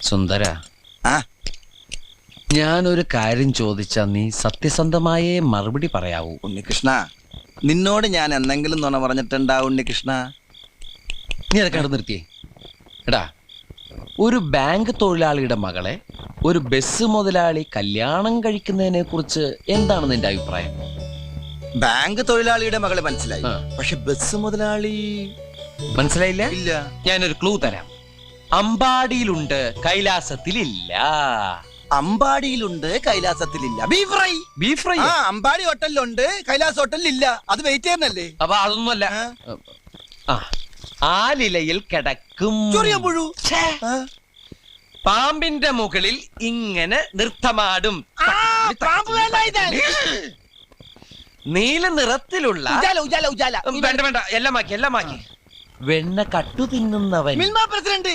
സുന്ദര, ഞാനൊരു കാര്യം ചോദിച്ചാ നീ സത്യസന്ധമായേ മറുപടി പറയാവൂ. ഉണ്ണികൃഷ്ണ, നിന്നോട് ഞാൻ എന്തെങ്കിലും നുണ പറഞ്ഞിട്ടുണ്ടാ ഉണ്ണികൃഷ്ണ? നീ അതൊക്കെ അവിടെ നിർത്തിയേ. എടാ, ഒരു ബാങ്ക് തൊഴിലാളിയുടെ മകളെ ഒരു ബസ് മുതലാളി കല്യാണം കഴിക്കുന്നതിനെ കുറിച്ച് എന്താണ് നിന്റെ അഭിപ്രായം? ബാങ്ക് തൊഴിലാളിയുടെ മകളെ മനസ്സിലായി, പക്ഷെ ബസ് മുതലാളി മനസ്സിലായില്ല? ഇല്ല. ഞാനൊരു ക്ലൂ തരാം. അമ്പാടിയിലുണ്ട്, കൈലാസത്തിലില്ല. അമ്പാടിയിലുണ്ട്, കൈലാസത്തിലില്ല. Beef fry. Beef fry Ambadi ഹോട്ടലിലുണ്ട്, കൈലാസ് ഹോട്ടലിലില്ല. അത് വെയിറ്റ് ചെയ്യുന്നല്ലേ? അപ്പൊ അതൊന്നുമല്ല. ആലിലയിൽ കിടക്കും ചൊറിയമ്പുഴു. പാമ്പിന്റെ മുകളിൽ ഇങ്ങനെ നൃത്തമാടും. നീല നിറത്തിലുള്ള വേണ്ട വേണ്ട, എല്ലാം മാക്കി. വെണ്ണ കട്ടു തിന്നുന്നവൻ. മിൽമ പ്രസിഡന്റ്.